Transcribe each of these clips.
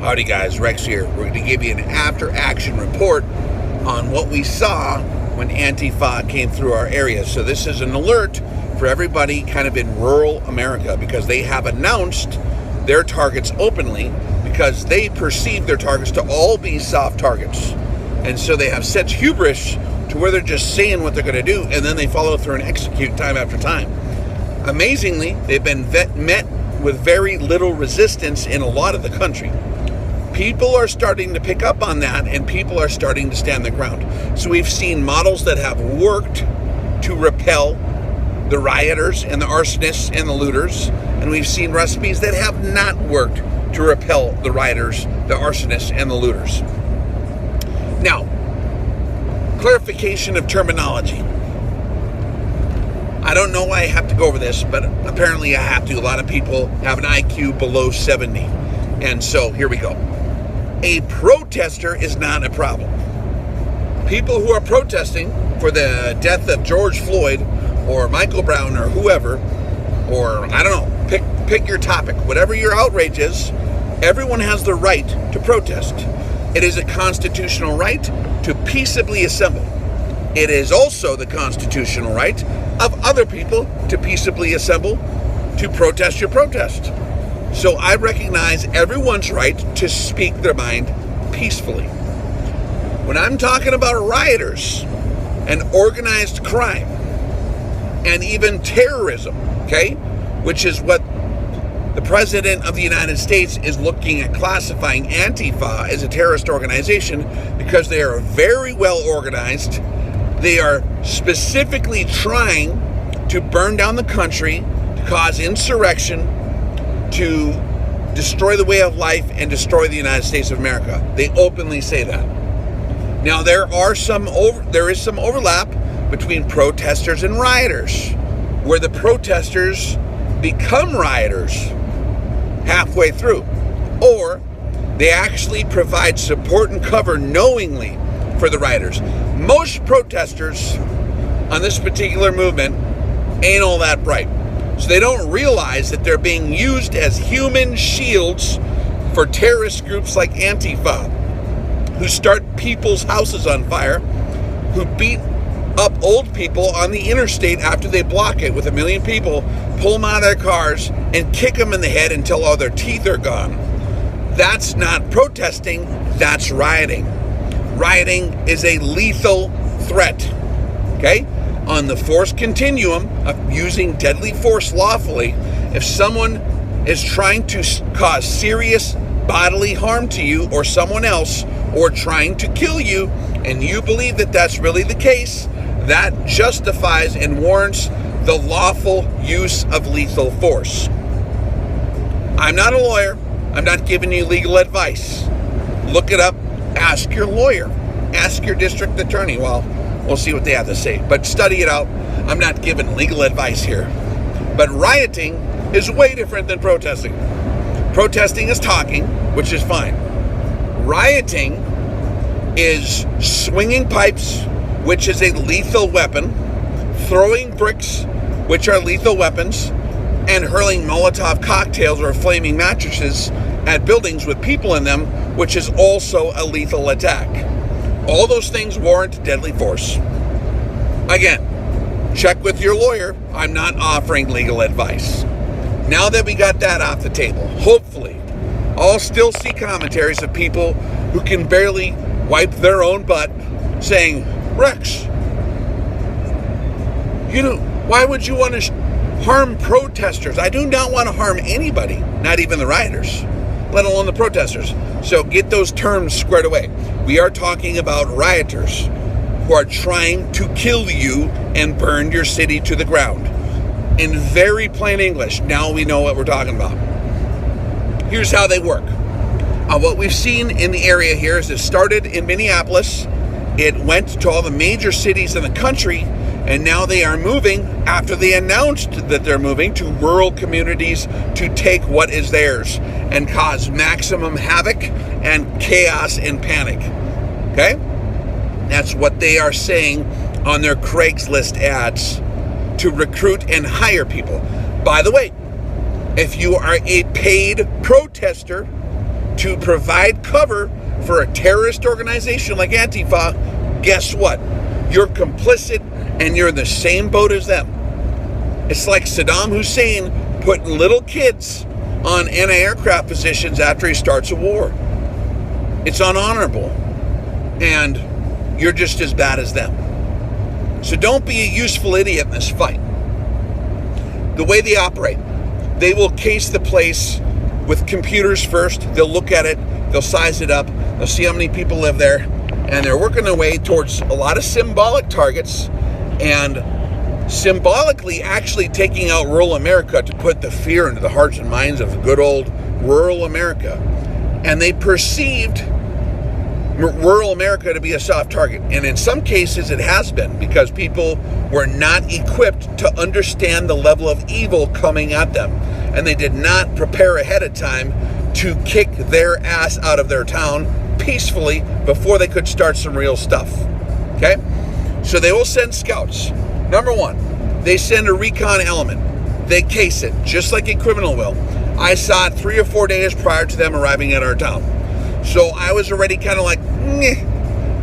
Howdy guys, Rex here. We're going to give you an after-action report on what we saw when Antifa came through our area. So this is an alert for everybody kind of in rural America because they have announced their targets openly because they perceive their targets to all be soft targets. And so they have such hubris to where they're just saying what they're going to do and then they follow through and execute time after time. Amazingly, they've been met with very little resistance in a lot of the country. People are starting to pick up on that and people are starting to stand their ground. So we've seen models that have worked to repel the rioters and the arsonists and the looters, and we've seen recipes that have not worked to repel the rioters, the arsonists, and the looters. Now, clarification of terminology. I don't know why I have to go over this, but apparently I have to. A lot of people have an IQ below 70. And so here we go. A protester is not a problem. People who are protesting for the death of George Floyd or Michael Brown or whoever, or I don't know, pick your topic. Whatever your outrage is, everyone has the right to protest. It is a constitutional right to peaceably assemble. It is also the constitutional right of other people to peaceably assemble to protest your protest. So I recognize everyone's right to speak their mind peacefully. When I'm talking about rioters and organized crime and even terrorism, okay, which is what the President of the United States is looking at classifying Antifa as a terrorist organization because they are very well organized. They are specifically trying to burn down the country, to cause insurrection, to destroy the way of life and destroy the United States of America. They openly say that. Now there is some overlap between protesters and rioters, where the protesters become rioters halfway through, or they actually provide support and cover knowingly for the rioters. Most protesters on this particular movement ain't all that bright. So they don't realize that they're being used as human shields for terrorist groups like Antifa, who start people's houses on fire, who beat up old people on the interstate after they block it with 1 million people, pull them out of their cars, and kick them in the head until all their teeth are gone. That's not protesting, that's rioting. Rioting is a lethal threat, okay? On the force continuum of using deadly force lawfully, if someone is trying to cause serious bodily harm to you or someone else, or trying to kill you, and you believe that that's really the case, that justifies and warrants the lawful use of lethal force. I'm not a lawyer. I'm not giving you legal advice. Look it up. Ask your lawyer. Ask your district attorney. Well, we'll see what they have to say. But study it out. I'm not giving legal advice here. But rioting is way different than protesting. Protesting is talking, which is fine. Rioting is swinging pipes, which is a lethal weapon, throwing bricks, which are lethal weapons, and hurling Molotov cocktails or flaming mattresses at buildings with people in them, which is also a lethal attack. All those things warrant deadly force. Again, check with your lawyer. I'm not offering legal advice. Now that we got that off the table, hopefully, I'll still see commentaries of people who can barely wipe their own butt saying, Rex, why would you want to harm protesters? I do not want to harm anybody, not even the rioters, let alone the protesters. So get those terms squared away. We are talking about rioters who are trying to kill you and burn your city to the ground. In very plain English, now we know what we're talking about. Here's how they work. What we've seen in the area here is it started in Minneapolis. It went to all the major cities in the country, and now they are moving, after they announced that they're moving, to rural communities to take what is theirs and cause maximum havoc and chaos and panic. Okay? That's what they are saying on their Craigslist ads to recruit and hire people. By the way, if you are a paid protester, to provide cover for a terrorist organization like Antifa, guess what? You're complicit and you're in the same boat as them. It's like Saddam Hussein putting little kids on anti-aircraft positions after he starts a war. It's unhonorable. And you're just as bad as them. So don't be a useful idiot in this fight. The way they operate, they will case the place with computers first. They'll look at it, they'll size it up, they'll see how many people live there, and they're working their way towards a lot of symbolic targets and symbolically actually taking out rural America to put the fear into the hearts and minds of good old rural America. And they perceived rural America to be a soft target. And in some cases it has been, because people were not equipped to understand the level of evil coming at them. And they did not prepare ahead of time to kick their ass out of their town peacefully before they could start some real stuff. Okay? So they will send scouts. Number one, they send a recon element. They case it, just like a criminal will. I saw it 3 or 4 days prior to them arriving at our town. So I was already kind of like,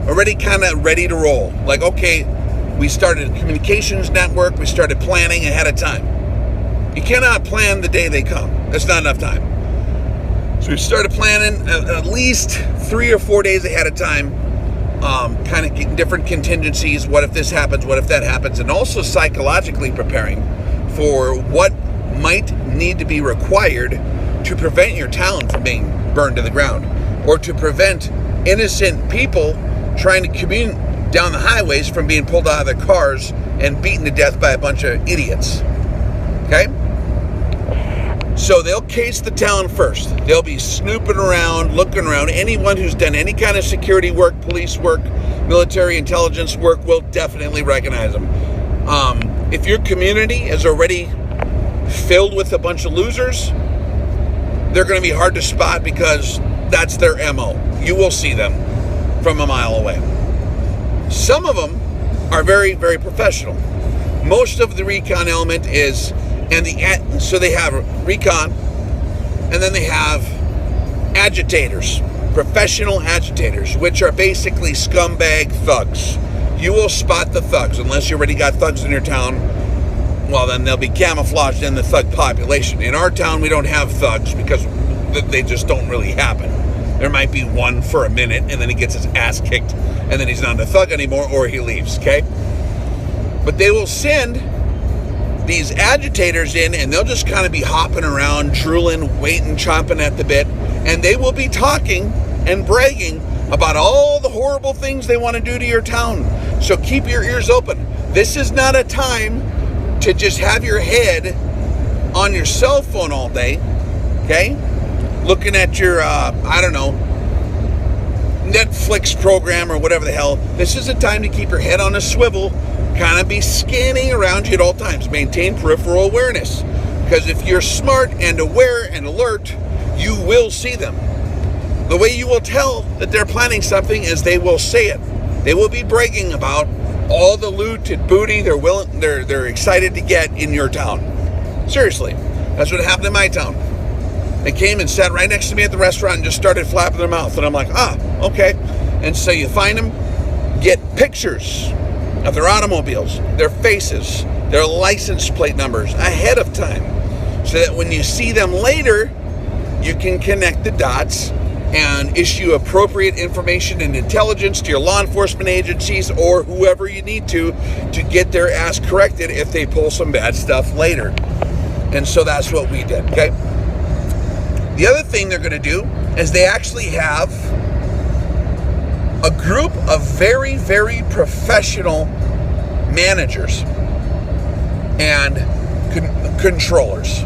already kind of ready to roll. Like, okay, we started a communications network. We started planning ahead of time. You cannot plan the day they come. That's not enough time. So we started planning at least 3 or 4 days ahead of time, kind of getting different contingencies. What if this happens? What if that happens? And also psychologically preparing for what might need to be required to prevent your town from being burned to the ground, or to prevent innocent people trying to commute down the highways from being pulled out of their cars and beaten to death by a bunch of idiots. Okay? So they'll case the town first. They'll be snooping around, looking around. Anyone who's done any kind of security work, police work, military intelligence work will definitely recognize them. If your community is already filled with a bunch of losers, they're going to be hard to spot, because that's their MO. You will see them from a mile away. Some of them are very, very professional. Most of the recon element is, so they have recon, and then they have agitators, professional agitators, which are basically scumbag thugs. You will spot the thugs, unless you already got thugs in your town. Well, then they'll be camouflaged in the thug population. In our town, we don't have thugs because they just don't really happen. There might be one for a minute, and then he gets his ass kicked, and then he's not a thug anymore, or he leaves, okay? But they will send these agitators in, and they'll just kind of be hopping around, drooling, waiting, chomping at the bit, and they will be talking and bragging about all the horrible things they want to do to your town. So keep your ears open. This is not a time to just have your head on your cell phone all day, okay? Looking at your, Netflix program or whatever the hell. This is a time to keep your head on a swivel, kind of be scanning around you at all times. Maintain peripheral awareness. Because if you're smart and aware and alert, you will see them. The way you will tell that they're planning something is they will say it. They will be bragging about all the loot and booty they're excited to get in your town. Seriously, that's what happened in my town. They came and sat right next to me at the restaurant and just started flapping their mouth, and I'm like, okay. And so you find them, get pictures of their automobiles, their faces, their license plate numbers ahead of time, so that when you see them later, you can connect the dots and issue appropriate information and intelligence to your law enforcement agencies or whoever you need to get their ass corrected if they pull some bad stuff later. And so that's what we did, okay? The other thing they're going to do is they actually have a group of very, very professional managers and controllers.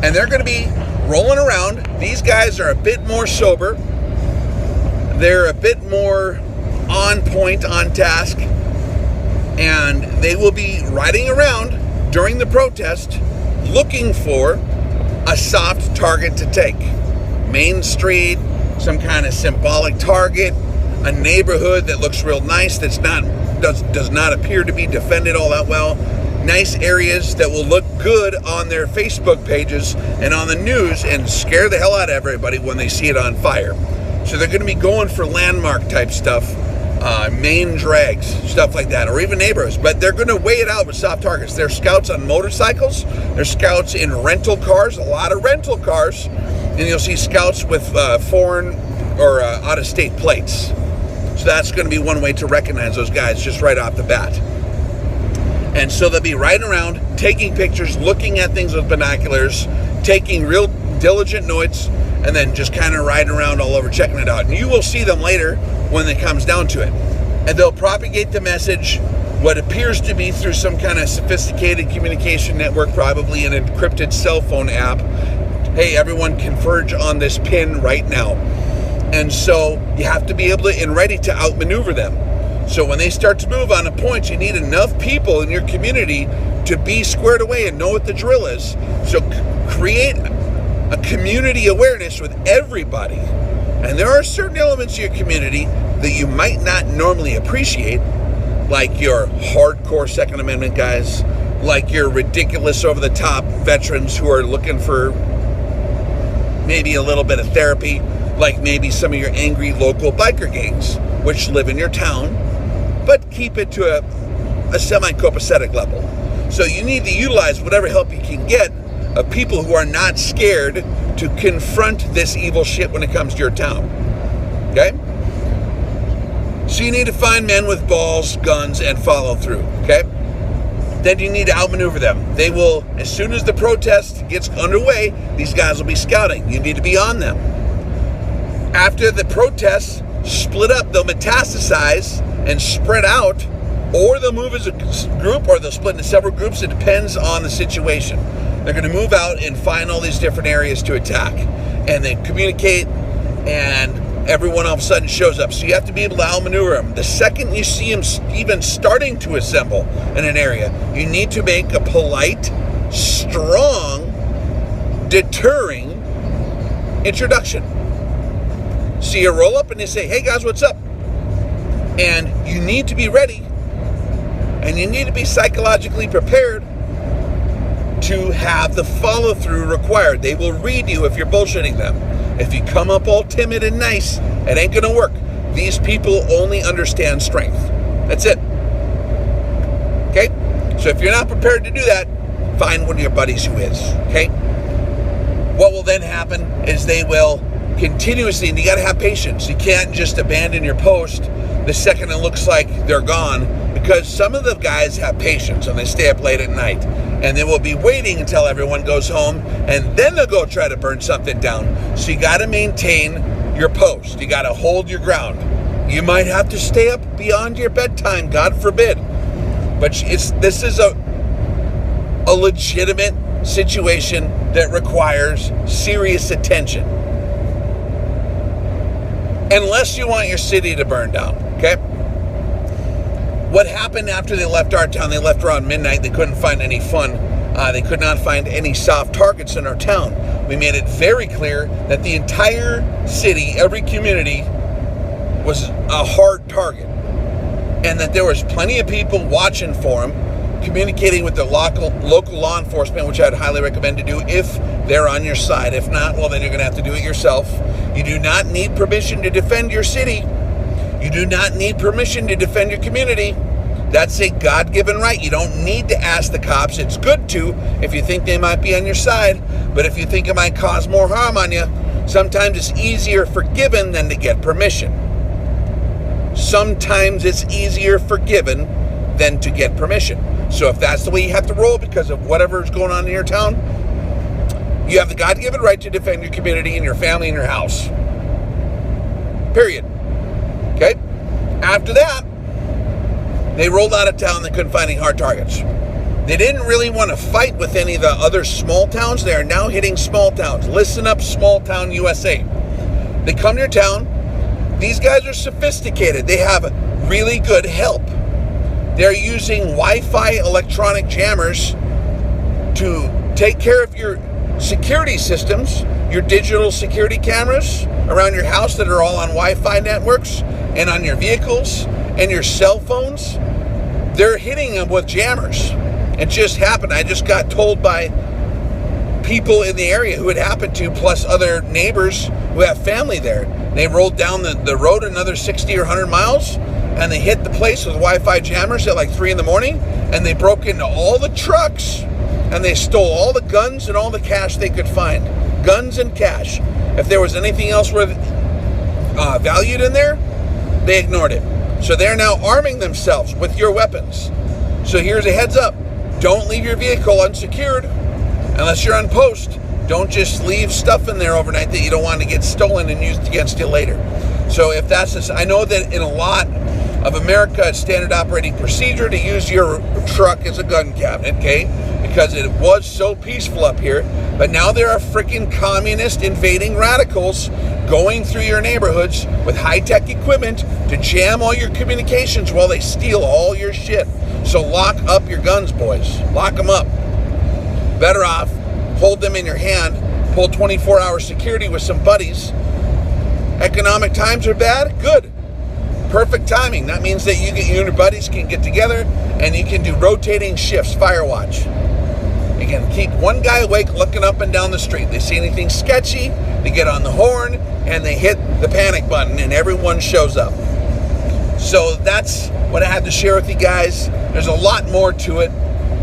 And they're going to be rolling around. These guys are a bit more sober. They're a bit more on point, on task. And they will be riding around during the protest looking for a soft target to take. Main Street, some kind of symbolic target, a neighborhood that looks real nice, does not appear to be defended all that well. nice areas that will look good on their Facebook pages and on the news and scare the hell out of everybody when they see it on fire. So they're going to be going for landmark type stuff, main drags, stuff like that, or even neighborhoods. But they're going to weigh it out with soft targets. They're scouts on motorcycles. They're scouts in rental cars, a lot of rental cars. And you'll see scouts with foreign or out-of-state plates. So that's going to be one way to recognize those guys just right off the bat. And so they'll be riding around, taking pictures, looking at things with binoculars, taking real diligent notes, and then just kind of riding around all over checking it out. And you will see them later when it comes down to it. And they'll propagate the message, what appears to be through some kind of sophisticated communication network, probably an encrypted cell phone app. Hey, everyone converge on this pin right now. And so you have to be able to and ready to outmaneuver them. So when they start to move on a point, you need enough people in your community to be squared away and know what the drill is. So create a community awareness with everybody. And there are certain elements of your community that you might not normally appreciate, like your hardcore Second Amendment guys, like your ridiculous over-the-top veterans who are looking for maybe a little bit of therapy, like maybe some of your angry local biker gangs, which live in your town, but keep it to a semi-copacetic level. So you need to utilize whatever help you can get of people who are not scared to confront this evil shit when it comes to your town. Okay? So you need to find men with balls, guns, and follow through. Okay? Then you need to outmaneuver them. They will, as soon as the protest gets underway, these guys will be scouting. You need to be on them. After the protests split up, they'll metastasize and spread out, or they'll move as a group, or they'll split into several groups. It depends on the situation. They're going to move out and find all these different areas to attack, and they communicate, and everyone all of a sudden shows up. So you have to be able to outmaneuver them. The second you see them even starting to assemble in an area, you need to make a polite, strong, deterring introduction. So you roll up and they say, hey guys, what's up? And you need to be ready, and you need to be psychologically prepared to have the follow-through required. They will read you if you're bullshitting them. If you come up all timid and nice, it ain't gonna work. These people only understand strength. That's it. Okay? So if you're not prepared to do that, find one of your buddies who is. Okay? What will then happen is they will continuously, and you gotta have patience. You can't just abandon your post the second it looks like they're gone, because some of the guys have patience and they stay up late at night, and they will be waiting until everyone goes home, and then they'll go try to burn something down. So you gotta maintain your post. You gotta hold your ground. You might have to stay up beyond your bedtime, God forbid. But this is a legitimate situation that requires serious attention. Unless you want your city to burn down, okay? What happened after they left our town? They left around midnight. They couldn't find any fun. They could not find any soft targets in our town. We made it very clear that the entire city, every community, was a hard target, and that there was plenty of people watching for them, communicating with the local law enforcement, which I'd highly recommend to do if they're on your side. If not, well, then you're going to have to do it yourself. You do not need permission to defend your city. You do not need permission to defend your community. That's a God-given right. You don't need to ask the cops. It's good to if you think they might be on your side, but if you think it might cause more harm on you, sometimes it's easier forgiven than to get permission. Sometimes it's easier forgiven than to get permission. So if that's the way you have to roll because of whatever's going on in your town, you have the God-given right to defend your community and your family and your house. Period. Okay? After that, they rolled out of town. They couldn't find any hard targets. They didn't really want to fight with any of the other small towns. They are now hitting small towns. Listen up, small town USA. They come to your town. These guys are sophisticated. They have really good help. They're using Wi-Fi electronic jammers to take care of your security systems, your digital security cameras around your house that are all on Wi-Fi networks, and on your vehicles and your cell phones. They're hitting them with jammers. It just happened. I just got told by people in the area who it happened to, plus other neighbors who have family there. They rolled down the road another 60 or 100 miles, and they hit the place with Wi-Fi jammers at like 3 in the morning, and they broke into all the trucks, and they stole all the guns and all the cash they could find. Guns and cash. If there was anything else worth valued in there, they ignored it. So they're now arming themselves with your weapons. So here's a heads up. Don't leave your vehicle unsecured unless you're on post. Don't just leave stuff in there overnight that you don't want to get stolen and used against you later. So if that's this, I know that in a lot of America, it's standard operating procedure to use your truck as a gun cabinet, okay? Because it was so peaceful up here. But now there are freaking communist invading radicals going through your neighborhoods with high-tech equipment to jam all your communications while they steal all your shit. So lock up your guns, boys. Lock them up. Better off, hold them in your hand, pull 24-hour security with some buddies. Economic times are bad? Good. Perfect timing. That means that you and your buddies can get together and you can do rotating shifts, fire watch. You can keep one guy awake looking up and down the street. They see anything sketchy, they get on the horn, and they hit the panic button, and everyone shows up. So that's what I had to share with you guys. There's a lot more to it,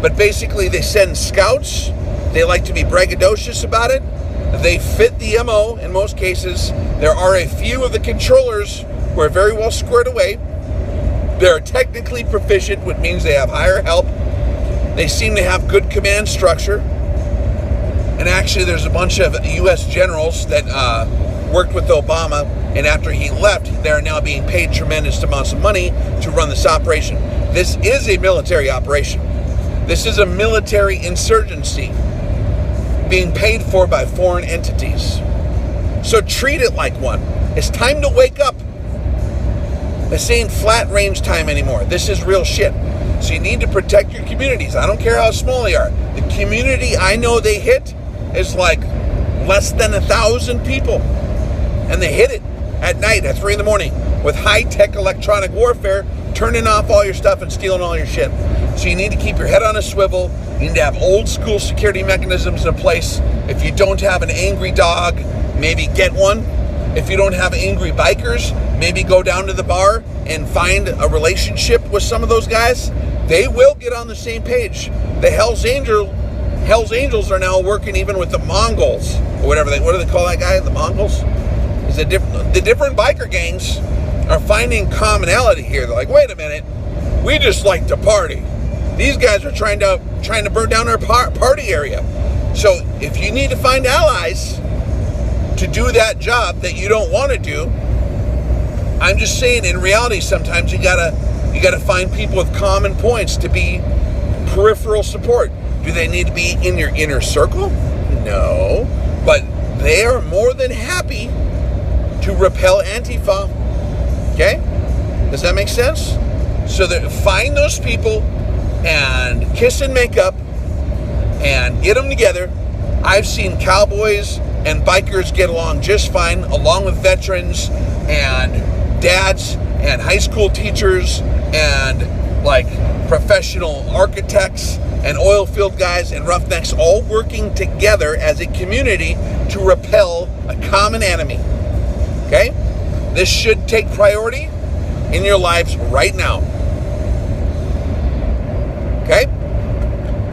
but basically they send scouts. They like to be braggadocious about it. They fit the MO in most cases. There are a few of the controllers who are very well squared away. They're technically proficient, which means they have higher help. They seem to have good command structure. And actually, there's a bunch of U.S. generals that worked with Obama, and after he left, they're now being paid tremendous amounts of money to run this operation. This is a military operation. This is a military insurgency being paid for by foreign entities. So treat it like one. It's time to wake up. This ain't flat range time anymore. This is real shit. So you need to protect your communities. I don't care how small they are. The community I know they hit is like less than 1,000 people. And they hit it at night at 3 in the morning with high-tech electronic warfare, turning off all your stuff and stealing all your shit. So you need to keep your head on a swivel. You need to have old school security mechanisms in place. If you don't have an angry dog, maybe get one. If you don't have angry bikers, maybe go down to the bar and find a relationship with some of those guys. They will get on the same page. The Hells Angels are now working even with the Mongols, or whatever what do they call that guy? The Mongols? The different biker gangs are finding commonality here. They're like, wait a minute, we just like to party. These guys are trying to burn down our party area. So if you need to find allies to do that job that you don't want to do, I'm just saying, in reality, sometimes you gotta find people with common points to be peripheral support. Do they need to be in your inner circle? No, but they are more than happy to repel Antifa. Okay, does that make sense? So find those people and kiss and make up and get them together. I've seen cowboys and bikers get along just fine, along with veterans and dads and high school teachers and like professional architects and oil field guys and roughnecks, all working together as a community to repel a common enemy. Okay? This should take priority in your lives right now. Okay?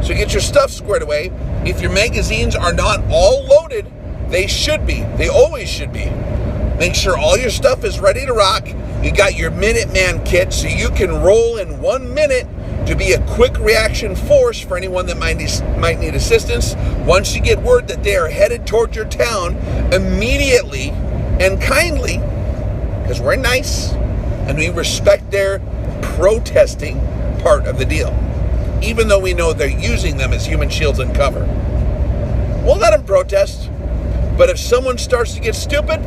So get your stuff squared away. If your magazines are not all loaded, they should be. They always should be. Make sure all your stuff is ready to rock. You got your Minuteman kit so you can roll in 1 minute to be a quick reaction force for anyone that might need assistance. Once you get word that they are headed toward your town, immediately and kindly, because we're nice and we respect their protesting part of the deal, even though we know they're using them as human shields and cover. We'll let them protest. But if someone starts to get stupid,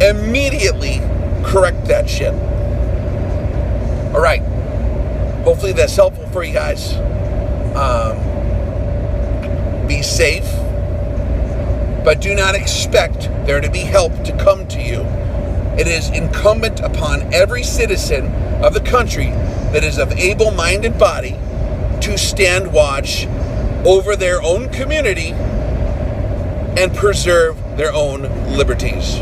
immediately correct that shit. All right. Hopefully that's helpful for you guys. Be safe, but do not expect there to be help to come to you. It is incumbent upon every citizen of the country that is of able mind and body to stand watch over their own community and preserve their own liberties.